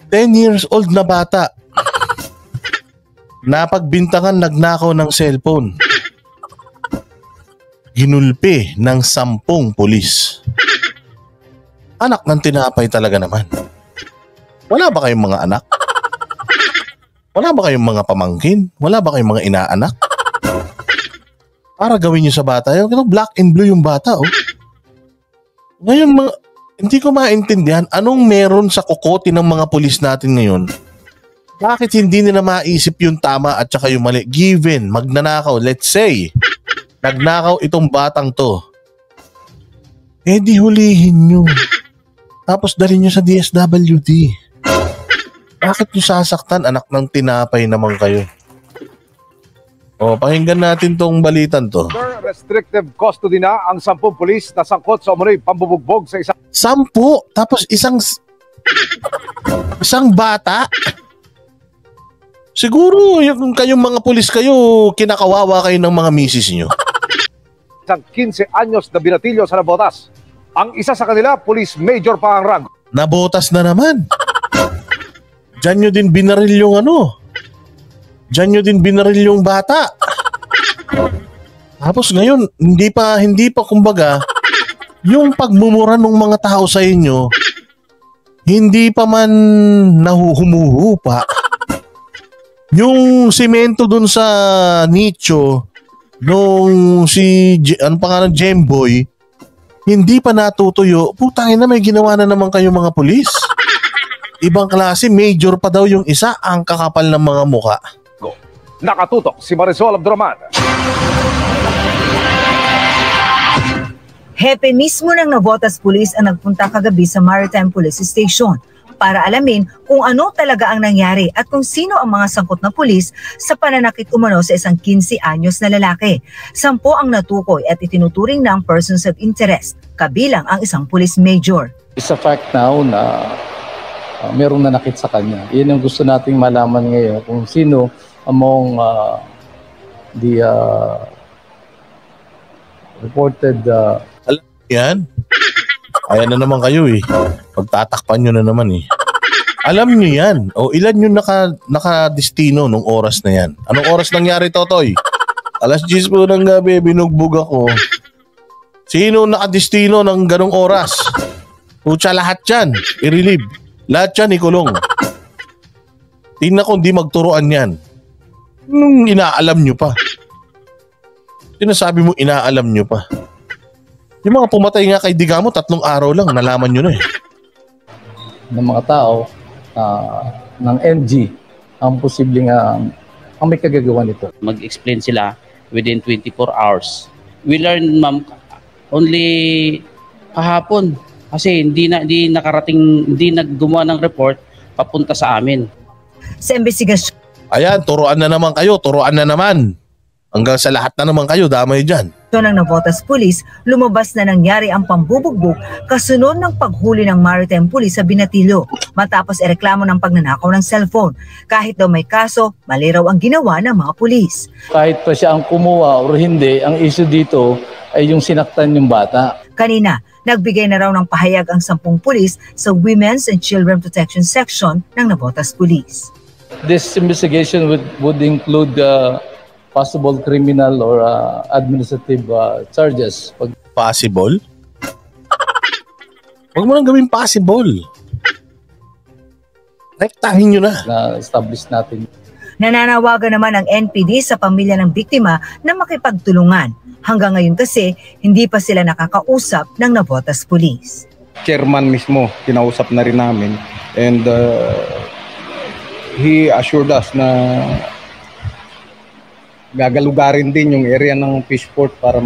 10 years old na bata. Napagbintangan nagnakaw ng cellphone. Ginulpi ng 10 pulis. Anak ng tinapay talaga naman. Wala ba kayong mga anak? Wala ba kayong mga pamangkin? Wala ba kayong mga inaanak? Para gawin nyo sa bata. Yung black and blue yung bata, oh. Ngayon, hindi ko maintindihan anong meron sa kukote ng mga pulis natin ngayon. Bakit hindi nila maisip yung tama at saka yung mali? Given, magnanakaw, let's say, nagnakaw itong batang to. Eh di hulihin nyo. Tapos dalhin nyo sa DSWD. Bakit nyo sasaktan? Anak ng tinapay naman kayo. O, pakinggan natin tong balitan to. Restrictive custody na ang 10 pulis na sangkot sa umunoy pambubugbog sa isang... 10? Tapos isang bata? Siguro yung kayong mga pulis kayo, kinakawawa kayo ng mga misis nyo. Isang 15 anyos na binatilyo sa Nabotas. Ang isa sa kanila, Police Major pa ang rang. Nabotas na naman. Diyan nyo din binaril yung ano. Diyan nyo din binaril yung bata. Tapos ngayon, hindi pa kumbaga, yung pagmumura ng mga tao sa inyo, hindi pa man nahuhumuhupa. Yung simento dun sa nicho, nung ano pangalan, Gemboy, hindi pa natutuyo. Putangin na, may ginawa na naman kayo mga pulis. Ibang klase, major pa daw yung isa, ang kakapal ng mga muka. Nakatutok si Marisol Abdurrahman. Hepe mismo ng Navotas Police ang nagpunta kagabi sa Maritime Police Station para alamin kung ano talaga ang nangyari at kung sino ang mga sangkot na pulis sa pananakit umano sa isang 15 anyos na lalaki. 10 ang natukoy at itinuturing ng persons of interest, kabilang ang isang police major. It's a fact now na merong nanakit sa kanya. Yan ang gusto nating malaman ngayon kung sino among the reported... Alam yan? Ayan na naman kayo eh. Pagtatakpan nyo na naman eh. Alam nyo yan. O ilan yung nakadestino nung oras na yan? Anong oras nangyari, Totoy? 10:00 po ng gabi, binugbog ako. Sino nakadestino ng ganong oras? Pucha, lahat yan. I-relieve. Lahat yan ikulong. Tingnan ko hindi magturuan yan. Nung inaalam nyo pa. Sinasabi mo inaalam nyo pa. Yung mga pumatay nga kay Digamo, 3 araw lang, nalaman nyo na eh. Ng mga tao ng MG ang posibleng ang may kagagawa nito. Mag-explain sila within 24 hours. We learned, ma'am, only kahapon kasi hindi naggumawa ng report papunta sa amin. Sa investigasyon. Ayan, turuan na naman kayo, turuan na naman. Hanggang sa lahat na naman kayo, damay dyan. Ng Navotas Police, lumabas na nangyari ang pambubugbog kasunod ng paghuli ng Maritime Police sa Binatilyo matapos ireklamo ng pagnanakaw ng cellphone. Kahit daw may kaso, mali raw ang ginawa ng mga pulis. Kahit pa siya ang kumuha o hindi, ang issue dito ay yung sinaktan yung bata. Kanina, nagbigay na raw ng pahayag ang 10 pulis sa Women's and Children Protection Section ng Navotas Police. This investigation would include possible criminal or administrative charges. Possible? Huwag mo nang gawin possible. Rektahin nyo na. Na-establish natin. Nananawagan naman ang NPD sa pamilya ng biktima na makipagtulungan. Hanggang ngayon kasi, hindi pa sila nakakausap ng Navotas Police. Chairman mismo, kinausap na rin namin. And he assured us na gagalugarin din yung area ng Fishport para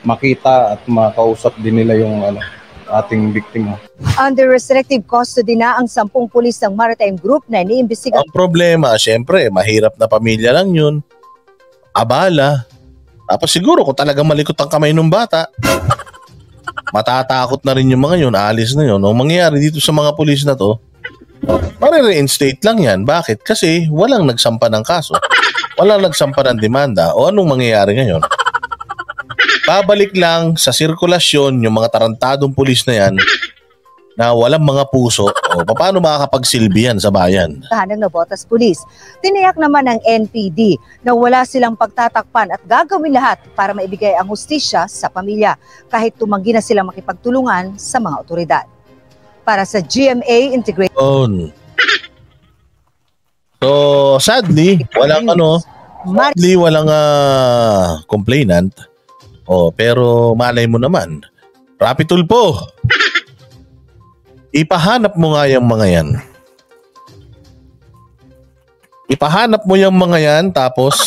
makita at makausap din nila yung ating biktima. Under restrictive custody na ang 10 pulis ng Maritime Group na iniimbestiga. Ang problema, syempre, mahirap na pamilya lang yun. Abala. Tapos siguro kung talagang malikot ang kamay ng bata, matatakot na rin yung mga yun, aalis na yun. Ang mangyayari dito sa mga pulis na to, mare-reinstate lang yan. Bakit? Kasi walang nagsampa ng kaso. Walang nagsampa ng demanda. O anong mangyayari ngayon? Babalik lang sa sirkulasyon yung mga tarantadong pulis na yan na walang mga puso, paano makakapagsilbi yan sa bayan? Ng Navotas Police. Tiniyak naman ng NPD na wala silang pagtatakpan at gagawin lahat para maibigay ang hustisya sa pamilya kahit tumanggi na silang makipagtulungan sa mga otoridad. Para sa GMA Integrated. So, sadly, walang complainant. Pero malay mo naman, Rapi Tulfo, ipahanap mo nga yung mga yan. Ipahanap mo yung mga yan, tapos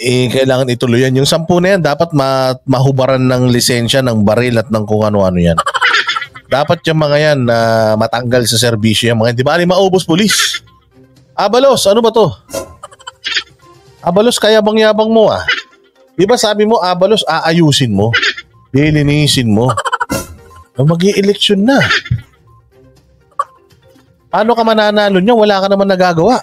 kailangan ituloy yan. Yung 10 na yan, dapat mahubaran ng lisensya, ng baril at ng kung ano-ano yan. Dapat yung mga yan na matanggal sa serbisyo yung mga yan. Di ba maubos pulis? Abalos, ano ba to? Abalos, kayabang-yabang mo ah. Di ba sabi mo, Abalos, aayusin mo? Lilinisin mo? Mag-i-eleksyon na. Paano ka mananalo niya? Wala ka naman nagagawa.